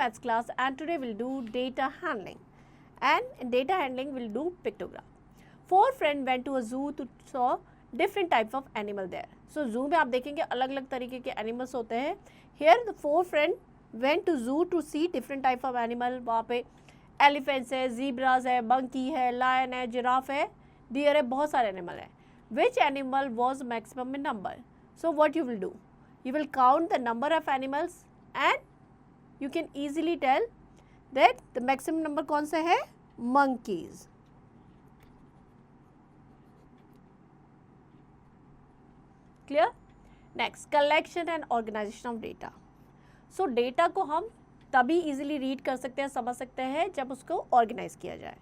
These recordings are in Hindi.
maths class and today we'll do data handling. And in data handling we'll do pictogram. 4 friends went to a zoo to saw different types of animal there. So zoo में आप देखेंगे अलग अलग तरीके के animals होते हैं. Here the 4 friends went to zoo to see different type of animal. वहाँ पे elephants है, zebras है, monkey है, lion है, giraffe है, deer है, बहुत सारे animal है. Which animal was maximum in number? So what you will do? You will count the number of animals and you can easily tell that the maximum number कौन सा है? Monkeys. Clear? Next, collection and organization of data. So data को हम तभी easily read कर सकते हैं, समझ सकते हैं जब उसको organize किया जाए.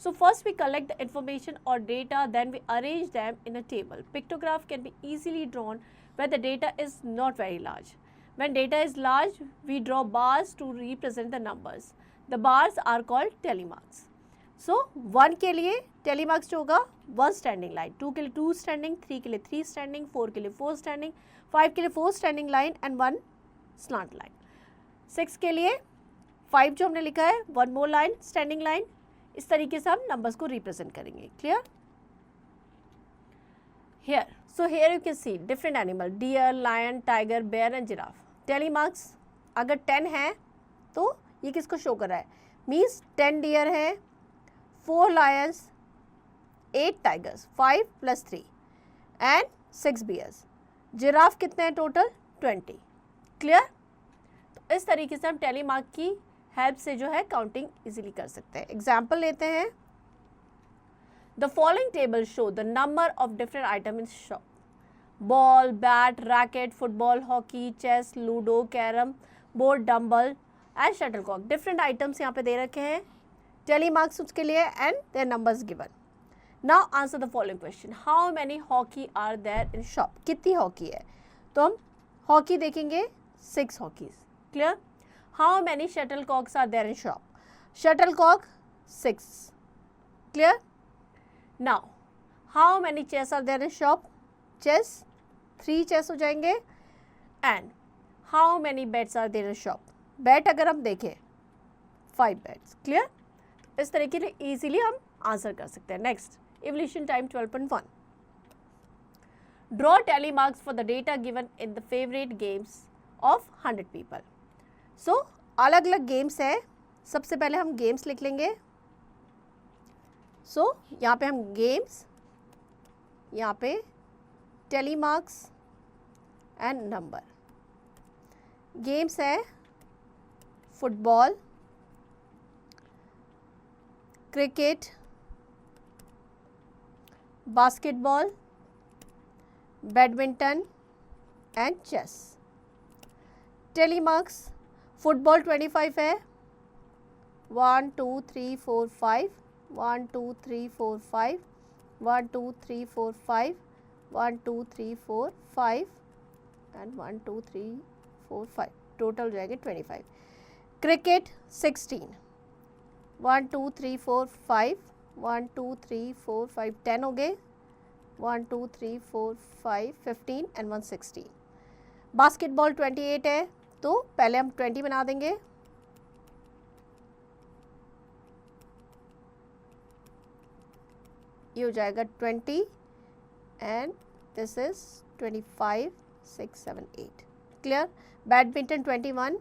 So first we collect the information or data, then we arrange them in a table. Pictograph can be easily drawn where the data is not very large. When data is large, we draw bars to represent the numbers. The bars are called tally marks. So 1 के लिए tally marks जो होगा 1 standing line, 2 के लिए 2 standing, 3 के लिए 3 standing, 4 के लिए 4 standing, 5 के लिए 4 standing line and 1 slant line. 6 के लिए 5 जो हमने लिखा है 1 more line, standing line. इस तरीके से हम numbers को represent करेंगे. Clear? Here, so here you can see different animal, deer, lion, tiger, bear and giraffe. Tally marks अगर 10 है तो ये किसको शो कर रहा है? Means 10 deer है, 4 lions, 8 tigers, 5 plus 3 and 6 bears. Giraffe कितने हैं टोटल? 20. Clear? तो इस तरीके से हम tally mark की हेल्प से जो है काउंटिंग इजीली कर सकते हैं. एग्जाम्पल लेते हैं. The following table show the number of different items in shop. Ball, bat, racket, football, hockey, chess, ludo, carom, board, dumbbell and shuttlecock. Different items यहाँ पे दे रखे हैं. Tally marks उसके लिए and their numbers given. Now answer the following question. How many hockey are there in shop? कितनी हॉकी है? तो हम हॉकी देखेंगे 6 hockeys. Clear? How many shuttlecocks are there in shop? Shuttlecock 6. Clear? Now, how many chess are there in shop? Chess 3 chess हो जाएंगे. And how many bets are there in shop? Bet अगर हम देखें 5 bets. Clear? इस तरीके से easily हम आंसर कर सकते हैं. Next, evolution time 12.1. Draw tally marks for the data given in the favorite games of 100 people. So, अलग अलग गेम्स है. सबसे पहले हम गेम्स लिख लेंगे. So, यहाँ पे हम गेम्स, यहाँ पे tally marks and number. Games है football, cricket, basketball, badminton and chess. tally marks football 25 है. 1 2 3 4 5 1 2 3 4 5 1 2 3 4 5 1 2 3 4 5 and 1 2 3 4 5 टोटल हो जाएंगे 25. क्रिकेट 16. 1 2 3 4 5 1 2 3 4 5 10 हो गए. 1 2 3 4 5 15 and 1 16. बास्केटबॉल 28 है तो पहले हम 20 बना देंगे. ये हो जाएगा 20 and this is 25 6 7 8. Clear? Badminton 21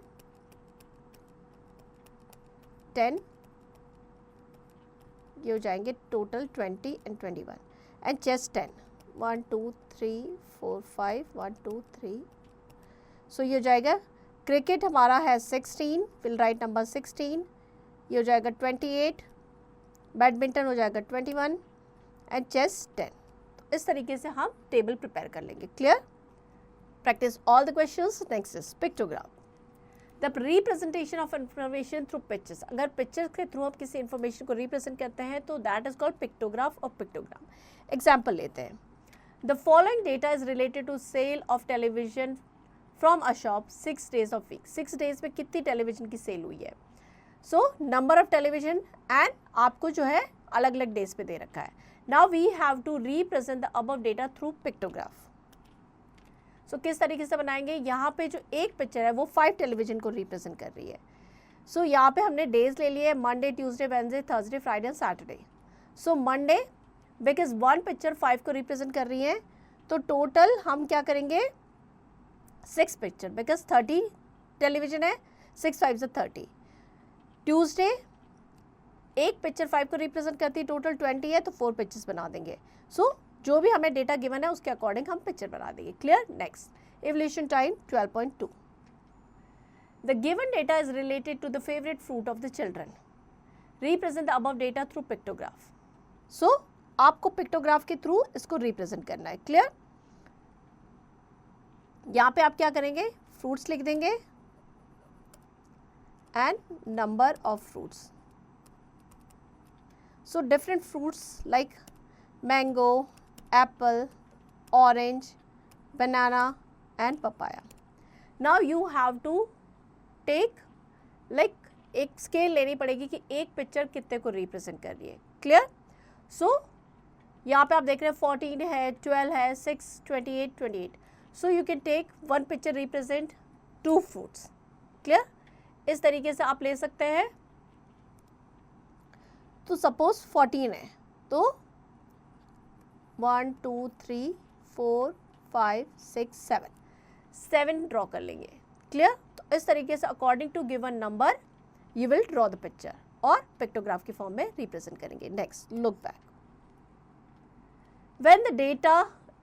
10. ये हो जाएंगे टोटल 20 एंड 21 एंड चेस 10. 1 2 3 4 5 1 2 3. सो ये हो जाएगा. क्रिकेट हमारा है 16, विल राइट नंबर 16. ये हो जाएगा 28. बैडमिंटन हो जाएगा 21 एंड चेस 10. तो इस तरीके से हम टेबल प्रिपेयर कर लेंगे. Clear? Practice all the questions. Next is pictogram. The representation of information through pictures. अगर पिक्चर के थ्रू आप किसी इंफॉर्मेशन को रिप्रेजेंट करते हैं तो दैट इज कॉल्ड पिक्टोग्राफ और पिक्टोग्राम. एग्जाम्पल लेते हैं. The following data is related to sale of television from a shop 6 days of week. 6 days में कितनी टेलीविजन की सेल हुई है? So number of television and आपको जो है अलग अलग डेज पे दे रखा है. Now we have to represent the above data through pictograph. So किस तरीके से बनाएंगे? यहाँ पे जो एक पिक्चर है वो 5 टेलीविजन को रिप्रेजेंट कर रही है. सो यहाँ पे हमने डेज ले लिए Monday, Tuesday, Wednesday, Thursday, Friday and Saturday. So Monday because one picture 5 को रिप्रेजेंट कर रही है, तो टोटल हम क्या करेंगे 6 पिक्चर, बिकॉज 30 टेलीविजन है, 6 5 से 30. ट्यूसडे एक पिक्चर 5 को रिप्रेजेंट करती है, टोटल 20 है, तो 4 पिक्चर्स बना देंगे. सो जो भी हमें डेटा गिवन है उसके अकॉर्डिंग हम पिक्चर बना देंगे. Clear. Next evolution time 12.2. The given data is related to the favorite fruit of the children. Represent the above data through pictograph. So आपको पिक्टोग्राफ के थ्रू इसको रिप्रेजेंट करना है. क्लियर. यहाँ पे आप क्या करेंगे, फ्रूट्स लिख देंगे and number of fruits. So different fruits like mango, apple, orange, banana and papaya. Now you have to take like एक स्केल लेनी पड़ेगी कि एक पिक्चर कितने को रिप्रेजेंट कर रही है. क्लियर. सो यहाँ पे आप देख रहे हैं 14 है, 12 है, 6, 28, 28. So you can take one picture represent 2 fruits. Clear. इस तरीके से आप ले सकते हैं. तो सपोज 14 है तो 1 2 3 4 5 6 7 ड्रॉ कर लेंगे. क्लियर. तो इस तरीके से according to given number you will draw the picture और पिक्टोग्राफ की फॉर्म में रिप्रेजेंट करेंगे. Next look back. When the data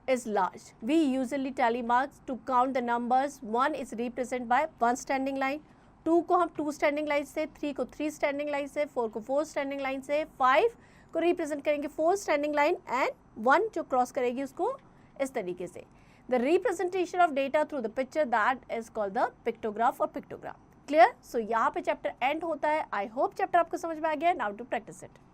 is large, we usually tally marks to count the numbers. 1 is represented by 1 standing line, 2 को हम 2 standing line से, 3 को 3 standing line से, 4 को 4 standing line से, 5 को represent करेंगे 4 standing line and 1 जो cross करेगी उसको इस तरीके से. The representation of data through the picture that is called the pictograph or pictogram. Clear? So यहाँ पे chapter end होता है. I hope chapter आपको समझ में आ गया. Now to practice it.